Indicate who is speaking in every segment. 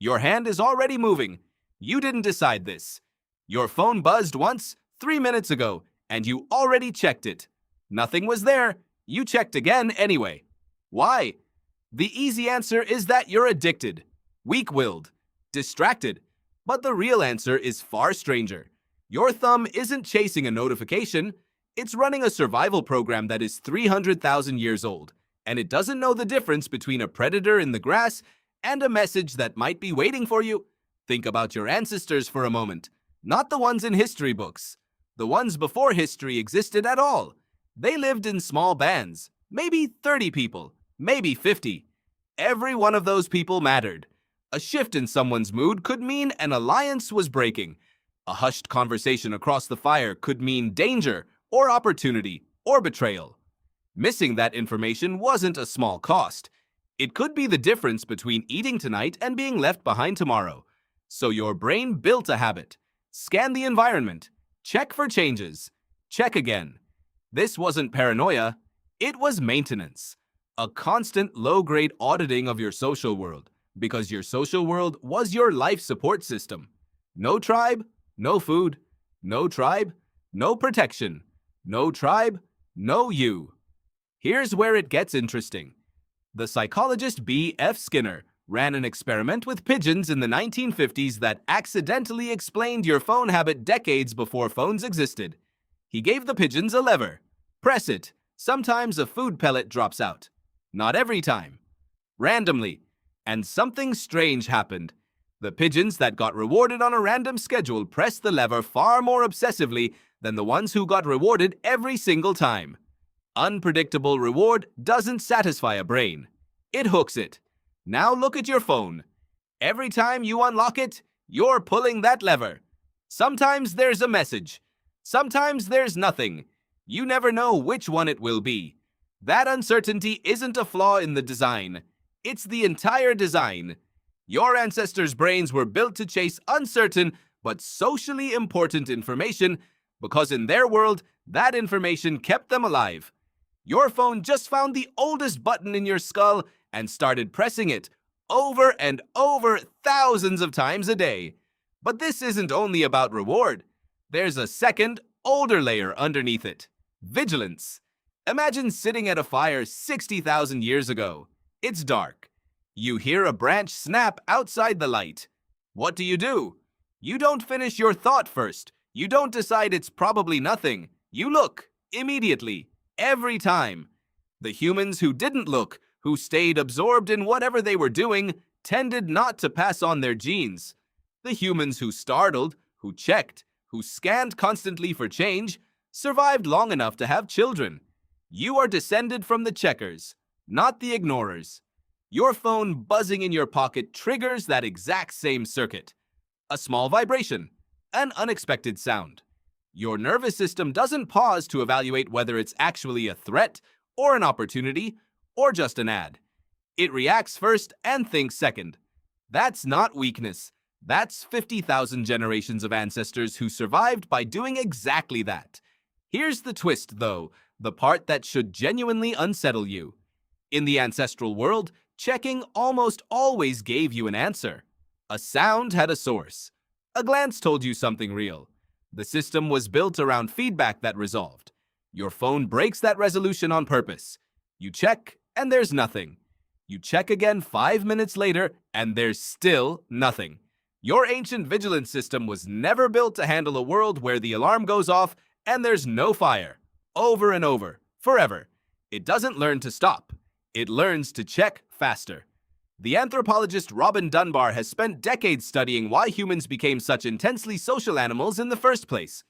Speaker 1: Your hand is already moving. You didn't decide this. Your phone buzzed once, 3 minutes ago, and you already checked it. Nothing was there. You checked again anyway. Why? The easy answer is that you're addicted, weak-willed, distracted. But the real answer is far stranger. Your thumb isn't chasing a notification. It's running a survival program that is 300,000 years old, and it doesn't know the difference between a predator in the grass and a message that might be waiting for you. Think about your ancestors for a moment, not the ones in history books, the ones before history existed at all. They lived in small bands, maybe 30 people, maybe 50. Every one of those people mattered. A shift in someone's mood could mean an alliance was breaking. A hushed conversation across the fire could mean danger or opportunity or betrayal. Missing that information wasn't a small cost. It could be the difference between eating tonight and being left behind tomorrow. So your brain built a habit. Scan the environment. Check for changes. Check again. This wasn't paranoia. It was maintenance. A constant low-grade auditing of your social world, because your social world was your life support system. No tribe, no food. No tribe, no protection. No tribe, no you. Here's where it gets interesting. The psychologist B.F. Skinner ran an experiment with pigeons in the 1950s that accidentally explained your phone habit decades before phones existed. He gave the pigeons a lever. Press it. Sometimes a food pellet drops out. Not every time. Randomly. And something strange happened. The pigeons that got rewarded on a random schedule pressed the lever far more obsessively than the ones who got rewarded every single time. Unpredictable reward doesn't satisfy a brain. It hooks it. Now look at your phone. Every time you unlock it, you're pulling that lever. Sometimes there's a message. Sometimes there's nothing. You never know which one it will be. That uncertainty isn't a flaw in the design. It's the entire design. Your ancestors' brains were built to chase uncertain but socially important information because in their world, that information kept them alive. Your phone just found the oldest button in your skull and started pressing it over and over thousands of times a day. But this isn't only about reward. There's a second, older layer underneath it. Vigilance. Imagine sitting at a fire 60,000 years ago. It's dark. You hear a branch snap outside the light. What do? You don't finish your thought first. You don't decide it's probably nothing. You look, immediately, every time. The humans who didn't look, who stayed absorbed in whatever they were doing, tended not to pass on their genes. The humans who startled, who checked, who scanned constantly for change, survived long enough to have children. You are descended from the checkers, not the ignorers. Your phone buzzing in your pocket triggers that exact same circuit. A small vibration, an unexpected sound. Your nervous system doesn't pause to evaluate whether it's actually a threat or an opportunity or just an ad. It reacts first and thinks second. That's not weakness. That's 50,000 generations of ancestors who survived by doing exactly that. Here's the twist, though, the part that should genuinely unsettle you. In the ancestral world, checking almost always gave you an answer. A sound had a source. A glance told you something real. The system was built around feedback that resolved. Your phone breaks that resolution on purpose. You check, and there's nothing. You check again 5 minutes later, and there's still nothing. Your ancient vigilance system was never built to handle a world where the alarm goes off and there's no fire. Over and over, forever. It doesn't learn to stop. It learns to check faster. The anthropologist Robin Dunbar has spent decades studying why humans became such intensely social animals in the first place.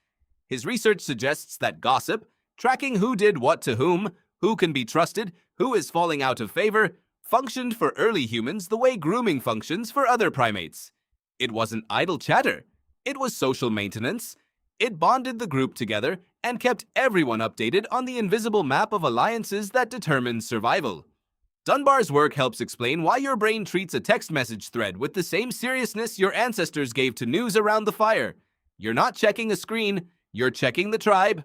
Speaker 1: His research suggests that gossip, tracking who did what to whom, who can be trusted, who is falling out of favor, functioned for early humans the way grooming functions for other primates. It wasn't idle chatter. It was social maintenance. It bonded the group together and kept everyone updated on the invisible map of alliances that determines survival. Dunbar's work helps explain why your brain treats a text message thread with the same seriousness your ancestors gave to news around the fire. You're not checking a screen, you're checking the tribe.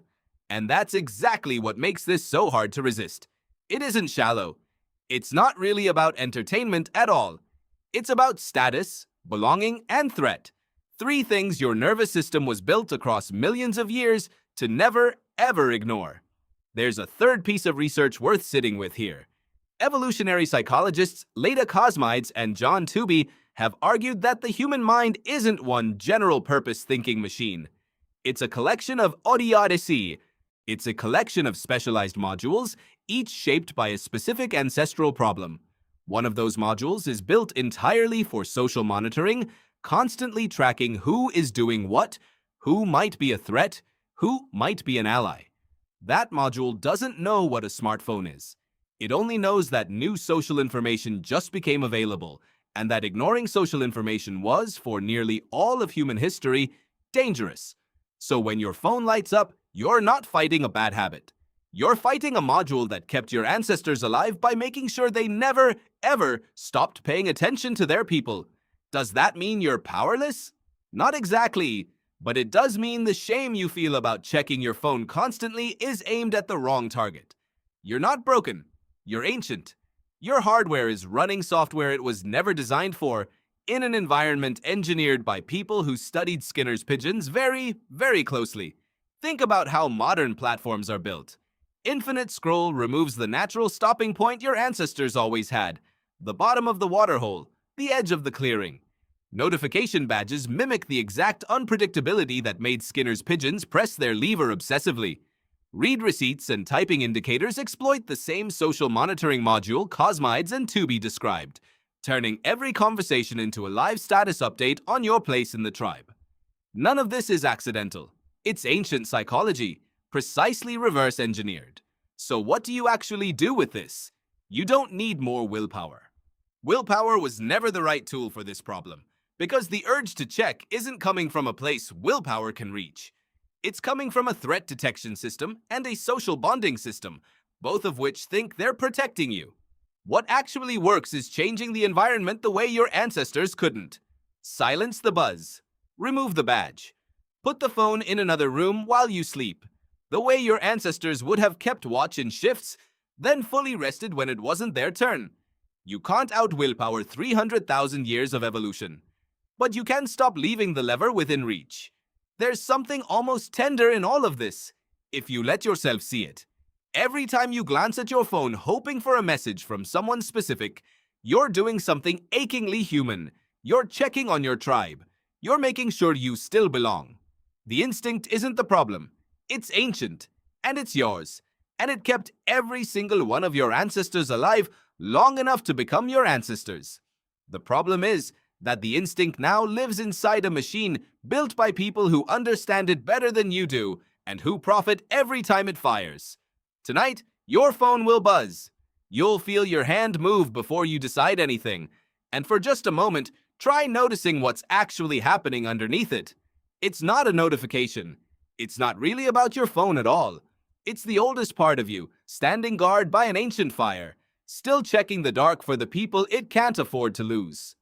Speaker 1: And that's exactly what makes this so hard to resist. It isn't shallow. It's not really about entertainment at all. It's about status, belonging, and threat. 3 things your nervous system was built across millions of years to never, ever ignore. There's a third piece of research worth sitting with here. Evolutionary psychologists Leda, Cosmides, and Tooby have argued that the human mind isn't one general-purpose thinking machine. It's a collection of idiocy. It's a collection of specialized modules, each shaped by a specific ancestral problem. One of those modules is built entirely for social monitoring, constantly tracking who is doing what, who might be a threat, who might be an ally. That module doesn't know what a smartphone is. It only knows that new social information just became available, and that ignoring social information was, for nearly all of human history, dangerous. So when your phone lights up, you're not fighting a bad habit. You're fighting a module that kept your ancestors alive by making sure they never, ever stopped paying attention to their people. Does that mean you're powerless? Not exactly, but it does mean the shame you feel about checking your phone constantly is aimed at the wrong target. You're not broken. You're ancient. Your hardware is running software it was never designed for in an environment engineered by people who studied Skinner's pigeons very, very closely. Think about how modern platforms are built. Infinite scroll removes the natural stopping point your ancestors always had, the bottom of the waterhole, the edge of the clearing. Notification badges mimic the exact unpredictability that made Skinner's pigeons press their lever obsessively. Read receipts and typing indicators exploit the same social monitoring module Cosmides and Tooby described, turning every conversation into a live status update on your place in the tribe. None of this is accidental. It's ancient psychology, precisely reverse engineered. So what do you actually do with this? You don't need more willpower. Willpower was never the right tool for this problem, because the urge to check isn't coming from a place willpower can reach. It's coming from a threat detection system and a social bonding system, both of which think they're protecting you. What actually works is changing the environment the way your ancestors couldn't. Silence the buzz. Remove the badge. Put the phone in another room while you sleep, the way your ancestors would have kept watch in shifts, then fully rested when it wasn't their turn. You can't out-willpower 300,000 years of evolution, but you can stop leaving the lever within reach. There's something almost tender in all of this, if you let yourself see it. Every time you glance at your phone hoping for a message from someone specific, you're doing something achingly human. You're checking on your tribe. You're making sure you still belong. The instinct isn't the problem. It's ancient, and it's yours, and it kept every single one of your ancestors alive long enough to become your ancestors. The problem is that the instinct now lives inside a machine built by people who understand it better than you do and who profit every time it fires. Tonight, your phone will buzz. You'll feel your hand move before you decide anything, and for just a moment, try noticing what's actually happening underneath it. It's not a notification. It's not really about your phone at all. It's the oldest part of you, standing guard by an ancient fire, still checking the dark for the people it can't afford to lose.